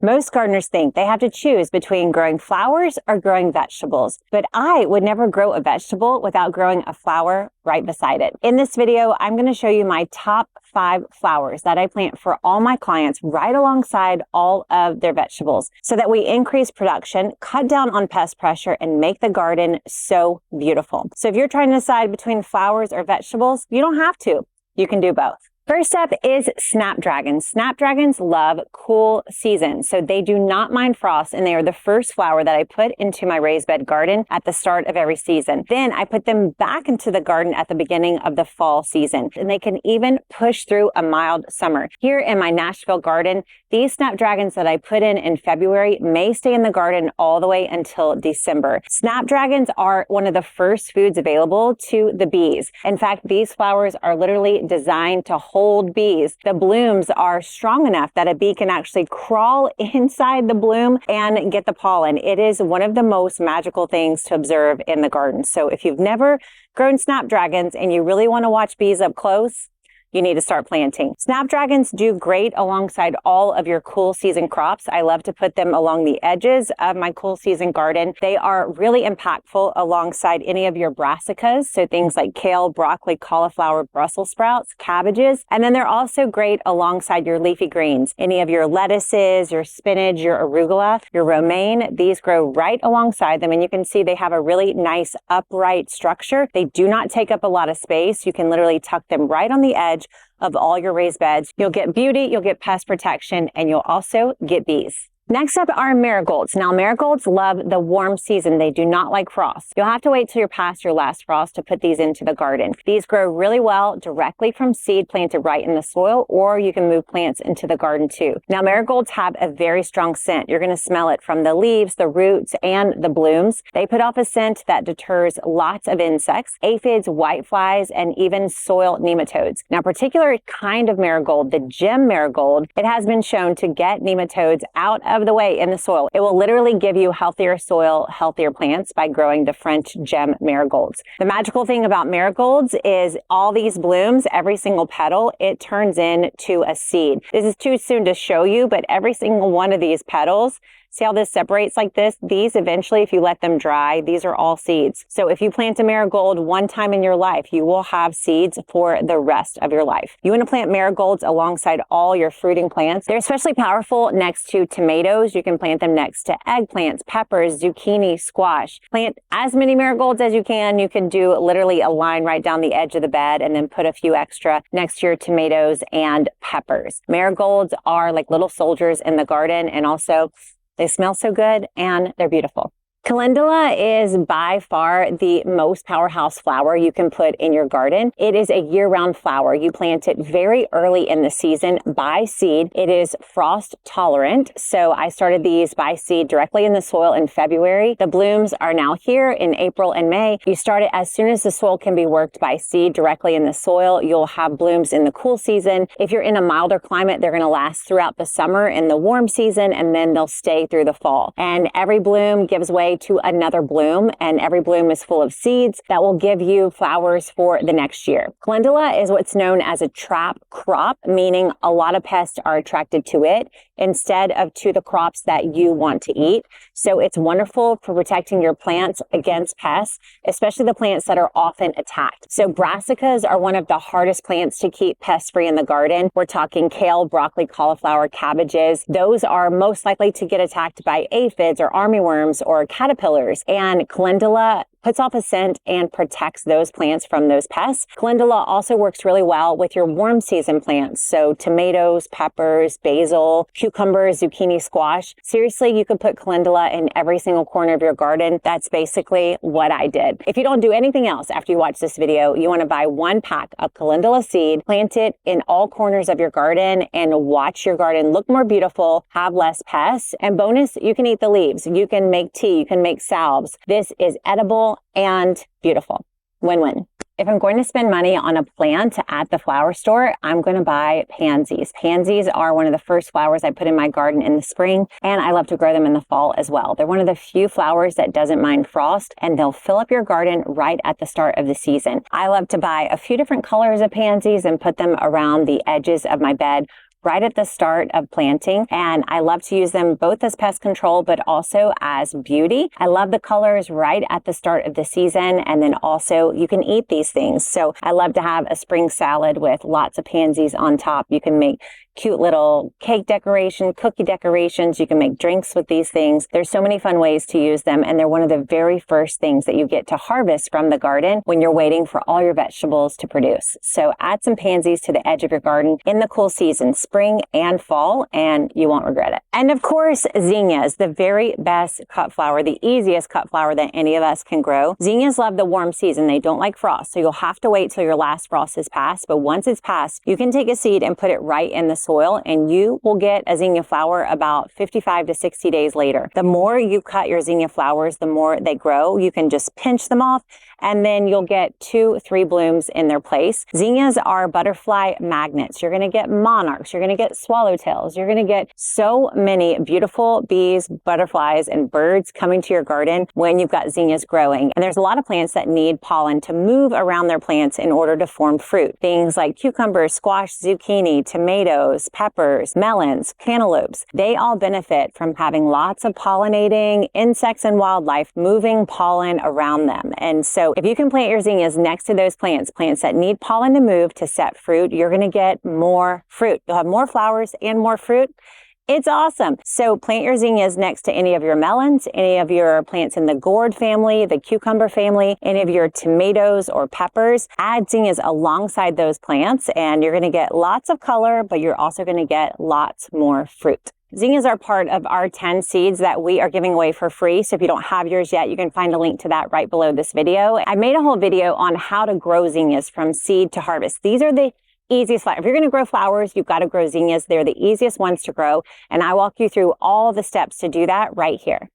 Most gardeners think they have to choose between growing flowers or growing vegetables, but I would never grow a vegetable without growing a flower right beside it. In this video, I'm going to show you my top 5 flowers that I plant for all my clients right alongside all of their vegetables so that we increase production, cut down on pest pressure, and make the garden so beautiful. So if you're trying to decide between flowers or vegetables, you don't have to. You can do both. First up is Snapdragons. Snapdragons love cool seasons, so they do not mind frost, and they are the first flower that I put into my raised bed garden at the start of every season. Then I put them back into the garden at the beginning of the fall season, and they can even push through a mild summer. Here in my Nashville garden, these Snapdragons that I put in February may stay in the garden all the way until December. Snapdragons are one of the first foods available to the bees. In fact, these flowers are literally designed to hold bees. The blooms are strong enough that a bee can actually crawl inside the bloom and get the pollen. It is one of the most magical things to observe in the garden. So if you've never grown Snapdragons and you really want to watch bees up close, you need to start planting. Snapdragons do great alongside all of your cool season crops. I love to put them along the edges of my cool season garden. They are really impactful alongside any of your brassicas, so things like kale, broccoli, cauliflower, Brussels sprouts, cabbages. And then they're also great alongside your leafy greens. Any of your lettuces, your spinach, your arugula, your romaine, these grow right alongside them. And you can see they have a really nice upright structure. They do not take up a lot of space. You can literally tuck them right on the edge of all your raised beds. You'll get beauty, you'll get pest protection, and you'll also get bees. Next up are marigolds. Now, marigolds love the warm season. They do not like frost. You'll have to wait till you're past your last frost to put these into the garden. These grow really well directly from seed planted right in the soil, or you can move plants into the garden too. Now, marigolds have a very strong scent. You're going to smell it from the leaves, the roots, and the blooms. They put off a scent that deters lots of insects, aphids, whiteflies, and even soil nematodes. Now, a particular kind of marigold, the gem marigold, it has been shown to get nematodes out of the way in the soil. It will literally give you healthier soil, healthier plants by growing the French gem marigolds. The magical thing about marigolds is all these blooms, every single petal, it turns into a seed. This is too soon to show you, but every single one of these petals, see how this separates like this? These eventually, if you let them dry, these are all seeds. So if you plant a marigold one time in your life, you will have seeds for the rest of your life. You want to plant marigolds alongside all your fruiting plants. They're especially powerful next to tomatoes. You can plant them next to eggplants, peppers, zucchini, squash. Plant as many marigolds as you can. You can do literally a line right down the edge of the bed and then put a few extra next to your tomatoes and peppers. Marigolds are like little soldiers in the garden, and also they smell so good and they're beautiful. Calendula is by far the most powerhouse flower you can put in your garden. It is a year-round flower. You plant it very early in the season by seed. It is frost tolerant, so I started these by seed directly in the soil in February. The blooms are now here in April and May. You start it as soon as the soil can be worked by seed directly in the soil. You'll have blooms in the cool season. If you're in a milder climate, they're going to last throughout the summer in the warm season, and then they'll stay through the fall. And every bloom gives way to another bloom, and every bloom is full of seeds that will give you flowers for the next year. Calendula is what's known as a trap crop, meaning a lot of pests are attracted to it instead of to the crops that you want to eat. So it's wonderful for protecting your plants against pests, especially the plants that are often attacked. So brassicas are one of the hardest plants to keep pest-free in the garden. We're talking kale, broccoli, cauliflower, cabbages. Those are most likely to get attacked by aphids or armyworms or caterpillars. And calendula puts off a scent and protects those plants from those pests. Calendula also works really well with your warm season plants. So tomatoes, peppers, basil, cucumbers, zucchini, squash. Seriously, you could put calendula in every single corner of your garden. That's basically what I did. If you don't do anything else after you watch this video, you want to buy 1 pack of calendula seed, plant it in all corners of your garden, and watch your garden look more beautiful, have less pests. And bonus, you can eat the leaves. You can make tea, you can make salves. This is edible and beautiful. Win-win. If I'm going to spend money on a plant at the flower store, I'm going to buy pansies. Pansies are one of the first flowers I put in my garden in the spring, and I love to grow them in the fall as well. They're one of the few flowers that doesn't mind frost, and they'll fill up your garden right at the start of the season. I love to buy a few different colors of pansies and put them around the edges of my bed right at the start of planting. And I love to use them both as pest control, but also as beauty. I love the colors right at the start of the season. And then also you can eat these things. So I love to have a spring salad with lots of pansies on top. You can make cute little cake decoration, cookie decorations. You can make drinks with these things. There's so many fun ways to use them, and they're one of the very first things that you get to harvest from the garden when you're waiting for all your vegetables to produce. So add some pansies to the edge of your garden in the cool season, spring and fall, and you won't regret it. And of course, zinnias, the very best cut flower, the easiest cut flower that any of us can grow. Zinnias love the warm season. They don't like frost, so you'll have to wait till your last frost is passed. But once it's passed, you can take a seed and put it right in the soil, and you will get a zinnia flower about 55 to 60 days later. The more you cut your zinnia flowers, the more they grow. You can just pinch them off, and then you'll get 2-3 blooms in their place. Zinnias are butterfly magnets. You're going to get monarchs. You're going to get swallowtails. You're going to get so many beautiful bees, butterflies, and birds coming to your garden when you've got zinnias growing. And there's a lot of plants that need pollen to move around their plants in order to form fruit. Things like cucumbers, squash, zucchini, tomatoes, peppers, melons, cantaloupes. They all benefit from having lots of pollinating insects and wildlife moving pollen around them. And so if you can plant your zinnias next to those plants that need pollen to move to set fruit, you're going to get more fruit. You'll have more flowers and more fruit. It's awesome. So plant your zinnias next to any of your melons, any of your plants in the gourd family, the cucumber family, any of your tomatoes or peppers. Add zinnias alongside those plants, and you're going to get lots of color, but you're also going to get lots more fruit. Zinnias are part of our 10 seeds that we are giving away for free. So if you don't have yours yet, you can find a link to that right below this video. I made a whole video on how to grow zinnias from seed to harvest. These are the easiest flowers. If you're going to grow flowers, you've got to grow zinnias. They're the easiest ones to grow. And I walk you through all the steps to do that right here.